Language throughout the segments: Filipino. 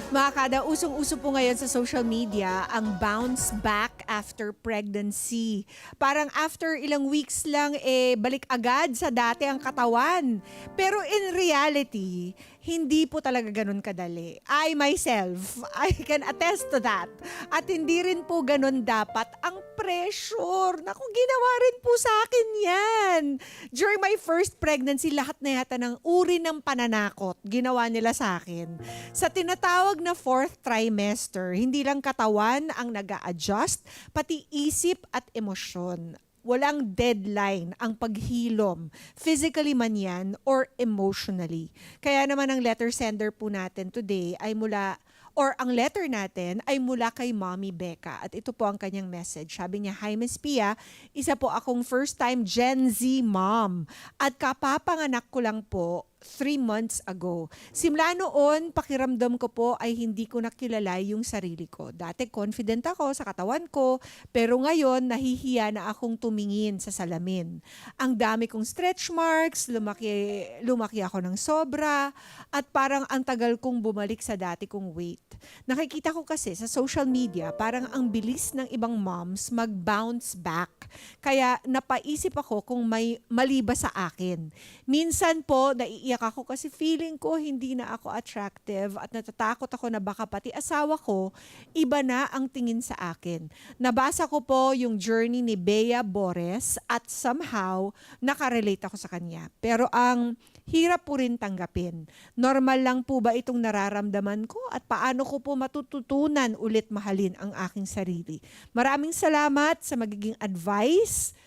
Mga kada, usong-uso po ngayon sa social media ang bounce back after pregnancy. Parang after ilang weeks lang, balik agad sa dati ang katawan. Pero in reality, hindi po talaga ganun kadali. I myself, I can attest to that. At hindi rin po ganun dapat ang pressure. Naku, ginawa rin po sa akin yan. During my first pregnancy, lahat na yata ng uri ng pananakot ginawa nila sa akin. Sa tinatawag na fourth trimester, hindi lang katawan ang nag-a-adjust, pati isip at emosyon. Walang deadline ang paghilom, physically man yan or emotionally. Kaya naman ang letter sender po natin today ay ang letter natin ay mula kay Mommy Becca. At ito po ang kanyang message. Sabi niya, "Hi Miss Pia, isa po akong first time Gen Z mom. At kapapanganak ko lang po 3 months ago. Simula noon, pakiramdam ko po ay hindi ko nakilala yung sarili ko. Dati confident ako sa katawan ko, pero ngayon nahihiya na akong tumingin sa salamin. Ang dami kong stretch marks, lumaki ako ng sobra, at parang ang tagal kong bumalik sa dati kong weight. Nakikita ko kasi sa social media, parang ang bilis ng ibang moms mag-bounce back. Kaya napaisip ako kung may mali ba sa akin. Minsan po, naiiyak ako kasi feeling ko hindi na ako attractive at natatakot ako na baka pati asawa ko, iba na ang tingin sa akin. Nabasa ko po yung journey ni Bea Bores at somehow nakarelate ako sa kanya. Pero ang hirap po rin tanggapin. Normal lang po ba itong nararamdaman ko at paano ko po matututunan ulit mahalin ang aking sarili? Maraming salamat sa magiging advice.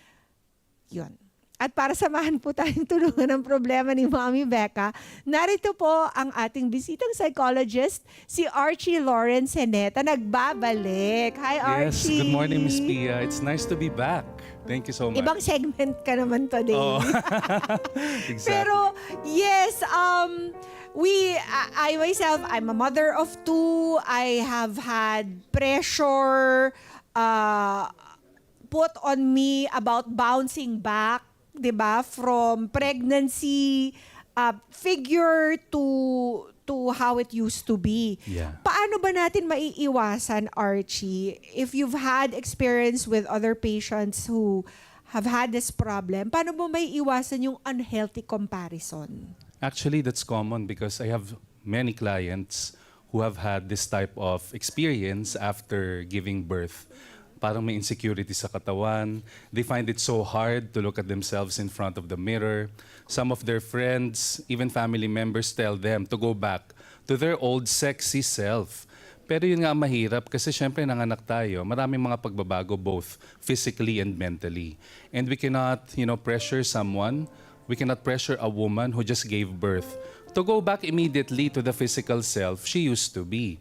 Yun. At para samahan po tayong tulungan ng problema ni Mommy Becca, narito po ang ating bisitang psychologist, si Archie Lawrence Heneta. Nagbabalik. Hi, Archie. Yes, good morning, Miss Pia. It's nice to be back. Thank you so much. Ibang segment ka naman today. Oh. Exactly. Pero, yes, I myself, I'm a mother of 2. I have had pressure put on me about bouncing back, 'di ba, from pregnancy figure to how it used to be. Yeah. Paano ba natin maiiwasan, Archie, if you've had experience with other patients who have had this problem, paano mo maiiwasan yung unhealthy comparison? Actually, that's common because I have many clients who have had this type of experience after giving birth. Parang may insecurity sa katawan. They find it so hard to look at themselves in front of the mirror. Some of their friends, even family members, tell them to go back to their old sexy self. Pero yun nga ang mahirap kasi syempre nanganak tayo. Maraming mga pagbabago both physically and mentally. And we cannot, pressure someone. We cannot pressure a woman who just gave birth to go back immediately to the physical self she used to be.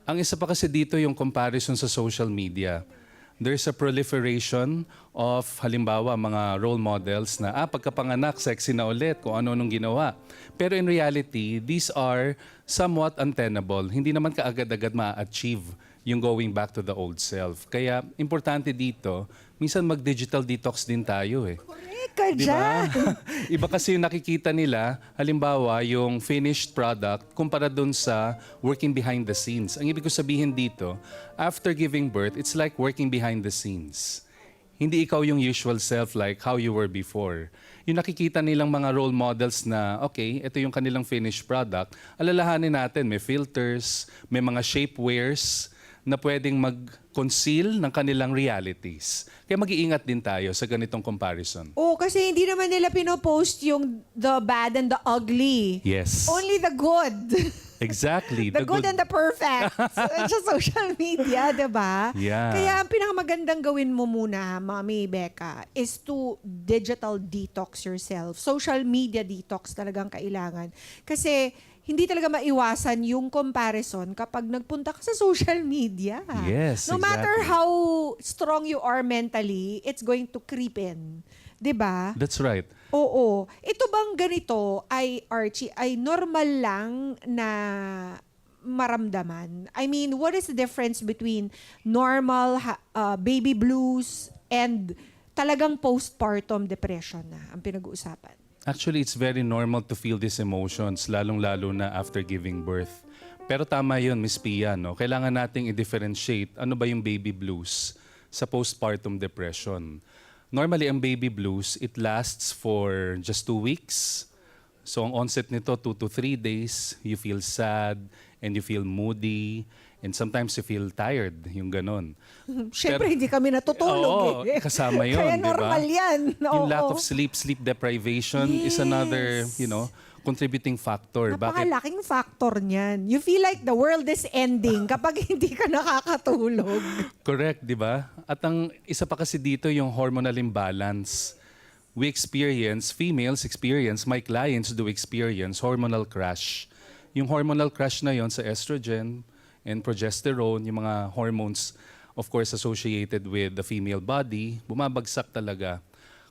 Ang isa pa kasi dito yung comparison sa social media. There's a proliferation of, halimbawa, mga role models na, pagkapanganak, sexy na ulit, kung ano-anong ginawa. Pero in reality, these are somewhat untenable. Hindi naman kaagad-agad ma-achieve yung going back to the old self. Kaya, importante dito, minsan mag-digital detox din tayo eh. Correct ka Di dyan. ba? Iba kasi yung nakikita nila, halimbawa, yung finished product kumpara dun sa working behind the scenes. Ang ibig ko sabihin dito, after giving birth, it's like working behind the scenes. Hindi ikaw yung usual self like how you were before. Yung nakikita nilang mga role models na, okay, ito yung kanilang finished product, alalahanin natin, may filters, may mga shapewears na pwedeng mag-conceal ng kanilang realities. Kaya mag-iingat din tayo sa ganitong comparison. Oo, kasi hindi naman nila pinopost yung the bad and the ugly. Yes. Only the good. Exactly. The good and the perfect. Sa social media, diba? Yeah. Kaya ang pinakamagandang gawin mo muna, Mommy Becca, is to digital detox yourself. Social media detox talagang kailangan. Kasi hindi talaga maiwasan yung comparison kapag nagpunta ka sa social media. Yes, No matter exactly. how strong you are mentally, it's going to creep in. 'Di ba? That's right. Oo. Ito bang ganito ay, Archie, ay normal lang na maramdaman? I mean, what is the difference between normal baby blues and talagang postpartum depression na ang pinag-uusapan? Actually, it's very normal to feel these emotions, lalong-lalo na after giving birth. Pero tama yun, Miss Pia, no? Kailangan nating i-differentiate ano ba yung baby blues sa postpartum depression. Normally, ang baby blues, it lasts for just 2 weeks. So, ang onset nito, 2 to 3 days, you feel sad and you feel moody and sometimes you feel tired, yung ganon. Siyempre, hindi kami natutulog Oo, eh. kasama yun, Kaya di ba? normal yan. Yung lack Oo. of sleep, sleep deprivation is another, contributing factor. Bakit? Napakalaking factor niyan. You feel like the world is ending kapag hindi ka nakakatulog. Correct, di ba? At ang isa pa kasi dito yung hormonal imbalance. Females experience, my clients do experience hormonal crash. Yung hormonal crash na yon sa estrogen and progesterone, yung mga hormones, of course, associated with the female body, bumabagsak talaga,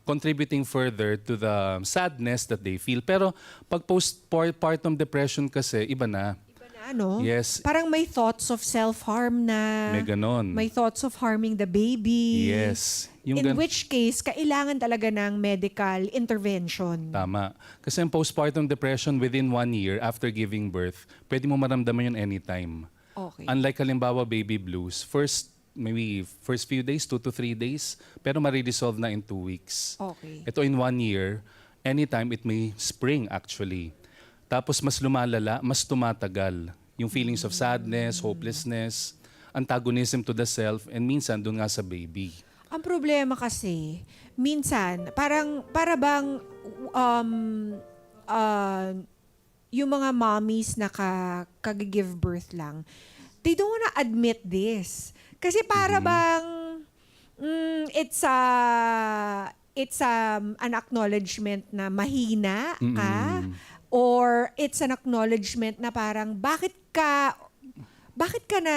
contributing further to the sadness that they feel. Pero pag postpartum depression kasi, iba na. Iba na, no? Yes. Parang may thoughts of self-harm na. May ganon. May thoughts of harming the baby. Yes. In which case, kailangan talaga ng medical intervention. Tama. Kasi ang postpartum depression within 1 year after giving birth, pwede mo maramdaman yun anytime. Okay. Unlike halimbawa baby blues, maybe first few days, 2 to 3 days, pero mariresolve na in 2 weeks. Okay. Ito in 1 year, anytime it may spring actually. Tapos mas lumalala, mas tumatagal. Yung feelings of sadness, hopelessness, antagonism to the self, and minsan doon nga sa baby. Ang problema kasi, minsan, para bang yung mga mommies na kag-give birth lang, they don't wanna admit this. Kasi para bang it's an acknowledgement na mahina ka, or it's an acknowledgement na parang bakit ka na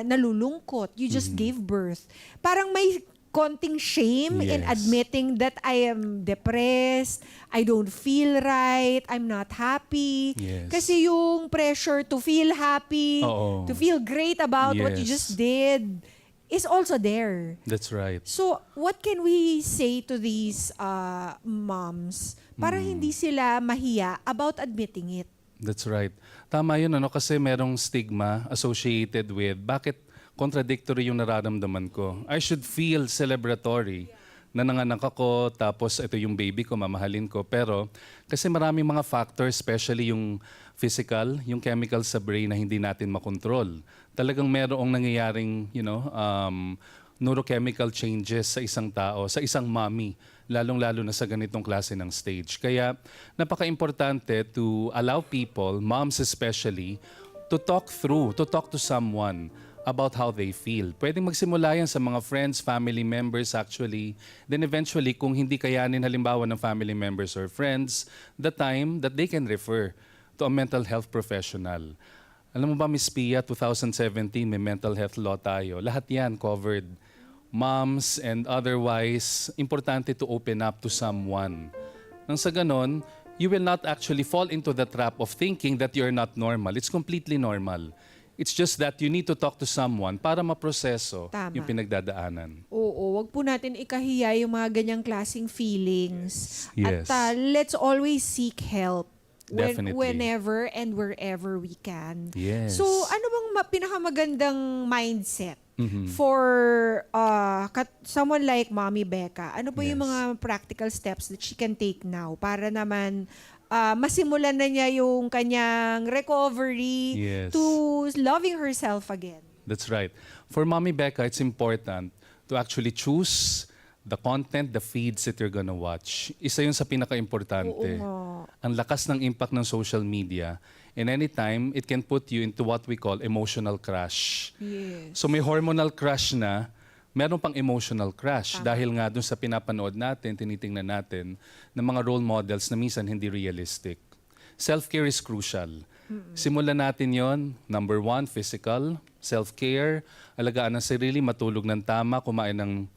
nalulungkot? You just gave birth. Parang may konting shame in Yes. admitting that I am depressed, I don't feel right, I'm not happy. Yes. Kasi yung pressure to feel happy, Oo. to feel great about what you Yes. just did is also there. That's right. So, what can we say to these moms para hindi sila mahiya about admitting it? That's right. Tama yun, kasi merong stigma associated with bakit contradictory yung nararamdaman ko. I should feel celebratory na nanganak ako, tapos ito yung baby ko, mamahalin ko. Pero kasi maraming mga factors, especially yung physical, yung chemical sa brain na hindi natin makontrol. Talagang merong nangyayaring, neurochemical changes sa isang tao, sa isang mommy, lalong-lalo na sa ganitong klase ng stage. Kaya napaka-importante to allow people, moms especially, to talk to someone about how they feel. Pwedeng magsimula yan sa mga friends, family members actually. Then eventually, kung hindi kayanin halimbawa ng family members or friends, the time that they can refer to a mental health professional. Alam mo ba, Miss Pia, 2017, may mental health law tayo. Lahat yan covered. Moms and otherwise, importante to open up to someone. Nang sa ganon, you will not actually fall into the trap of thinking that you're not normal. It's completely normal. It's just that you need to talk to someone para maproseso Tama. yung pinagdadaanan. Oo, wag po natin ikahiya yung mga ganyang klaseng feelings. Yes. At let's always seek help. Definitely. Whenever and wherever we can. Yes. So, ano bang pinakamagandang mindset for someone like Mommy Becca? Ano po yung Yes. mga practical steps that she can take now para naman masimulan na niya yung kanyang recovery Yes. to loving herself again? That's right. For Mommy Becca, it's important to actually choose the content, the feeds that you're gonna watch. Isa yun sa pinaka-importante. Oo nga. Ang lakas ng impact ng social media. And anytime, it can put you into what we call emotional crash. Yes. So may hormonal crash na, meron pang emotional crash. Dahil nga dun sa pinapanood natin, tinitingnan natin, ng mga role models na minsan hindi realistic. Self-care is crucial. Simulan natin yon. Number 1, physical, self-care, alagaan ng sarili, matulog ng tama, kumain ng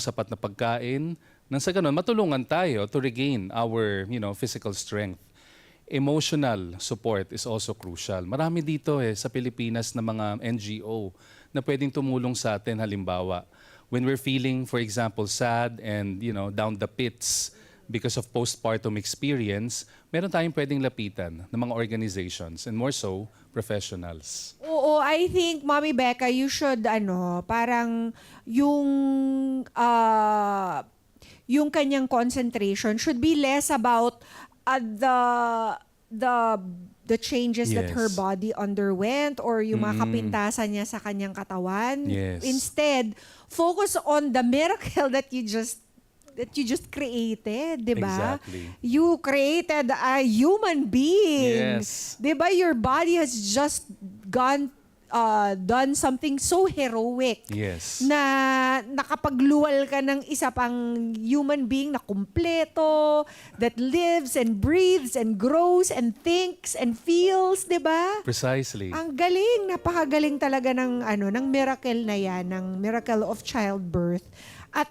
sapat na pagkain. Nang sa ganun, matulungan tayo to regain our physical strength. Emotional support is also crucial. Marami dito sa Pilipinas na mga NGO na pwedeng tumulong sa atin halimbawa. When we're feeling, for example, sad and down the pits because of postpartum experience, meron tayong pwedeng lapitan ng mga organizations and more so, professionals. Oo, I think, Mommy Becca, you should, parang yung kanyang concentration should be less about the changes that her Yes. body underwent or yung mga kapintasan niya sa kanyang katawan. Yes. Instead, focus on the miracle that you just created, 'di ba? Exactly. You created a human being. Yes. 'Di ba? Your body has just done something so heroic Yes. na nakapagluwal ka ng isa pang human being na kumpleto, that lives and breathes and grows and thinks and feels, 'di ba? Precisely. Ang galing, napakagaling talaga ng miracle na 'yan, ng miracle of childbirth. At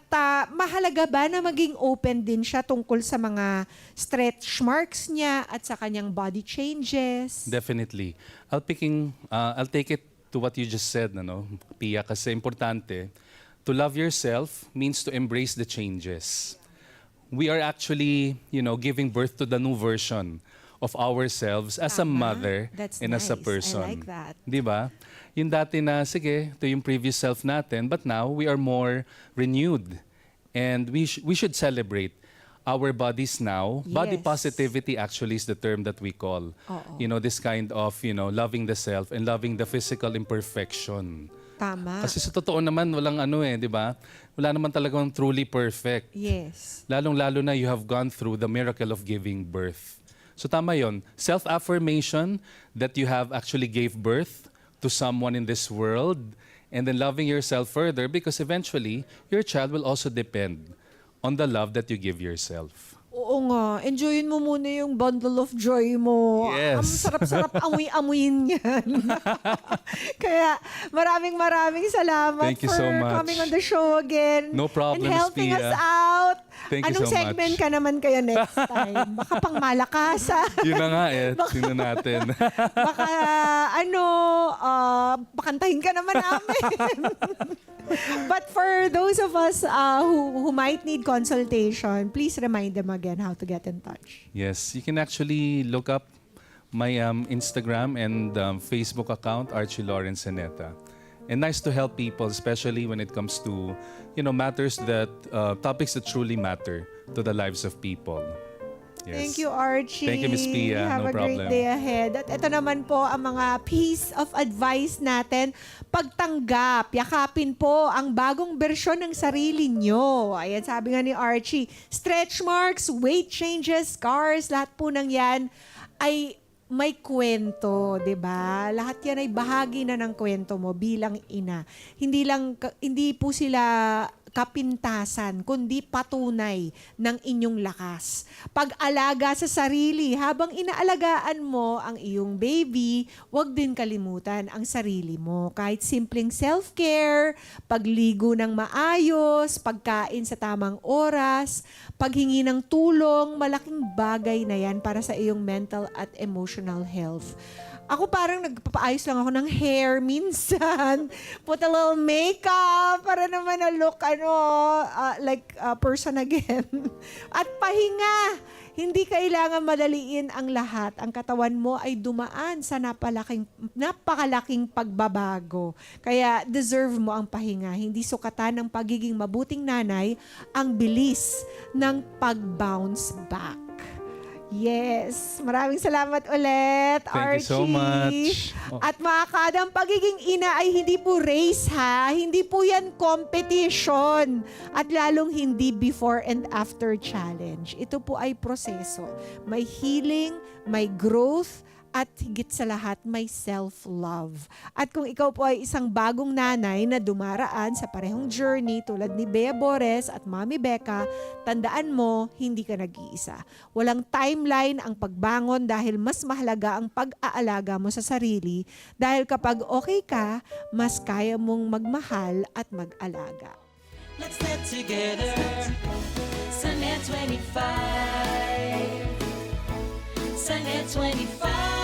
mahalaga ba na maging open din siya tungkol sa mga stretch marks niya at sa kanyang body changes? Definitely. I'll take it to what you just said, Pia, kasi importante. To love yourself means to embrace the changes. We are actually, giving birth to the new version of ourselves as a Tama. mother That's and as a nice. I person. like that. Di ba? Yung dati na, sige, ito yung previous self natin, but now we are more renewed. And we should celebrate our bodies now. Body Yes. positivity actually is the term that we call. Oo. This kind of, loving the self and loving the physical imperfection. Tama. Kasi sa totoo naman, walang di ba? Wala naman talagang truly perfect. Yes. Lalong-lalo na you have gone through the miracle of giving birth. So tama yon. Self-affirmation that you have actually gave birth to someone in this world, and then loving yourself further because eventually, your child will also depend on the love that you give yourself. Oo nga. Enjoyin mo muna yung bundle of joy mo. Yes. Ang sarap-sarap amoy-amoyin yan. Kaya maraming salamat Thank you for so much. coming on the show again. No problem, And helping Pia. us out. Thank you Anong so much. segment ka naman kayo next time? Baka pang malakasan. Yun na nga tingnan natin. Baka pakantahin ka naman namin. But for those of us who might need consultation, please remind them again how to get in touch. Yes, you can actually look up my Instagram and Facebook account, Archie Lawrence Seneta. And nice to help people, especially when it comes to, matters topics that truly matter to the lives of people. Yes. Thank you, Archie. Thank you, Miss Pia. Have No a great problem. day ahead. At ito naman po ang mga piece of advice natin. Pagtanggap, yakapin po ang bagong bersyon ng sarili nyo. Ayan, sabi nga ni Archie, stretch marks, weight changes, scars, lahat po ng yan ay may kwento, 'di ba? Lahat 'yan ay bahagi na ng kwento mo bilang ina. Hindi po sila kapintasan, kundi patunay ng inyong lakas. Pag-alaga sa sarili, habang inaalagaan mo ang iyong baby, huwag din kalimutan ang sarili mo. Kahit simpleng self-care, pagligo ng maayos, pagkain sa tamang oras, paghingi ng tulong, malaking bagay na yan para sa iyong mental at emotional health. Ako parang nagpapaayos lang ako ng hair minsan. Put a little makeup para naman na look like a person again. At pahinga. Hindi kailangan madaliin ang lahat. Ang katawan mo ay dumaan sa napakalaking pagbabago. Kaya deserve mo ang pahinga. Hindi sukatan ng pagiging mabuting nanay ang bilis ng pag-bounce back. Yes. Maraming salamat ulit, Thank you so Archie. much. At mga kada, ang pagiging ina ay hindi po race ha. Hindi po yan competition. At lalong hindi before and after challenge. Ito po ay proseso. May healing, may growth, at higit sa lahat, may self-love. At kung ikaw po ay isang bagong nanay na dumaraan sa parehong journey tulad ni Bea Bores at Mami Becca, tandaan mo, hindi ka nag-iisa. Walang timeline ang pagbangon dahil mas mahalaga ang pag-aalaga mo sa sarili dahil kapag okay ka, mas kaya mong magmahal at mag-alaga. Let's get together. Sunday 25. Sunday 25.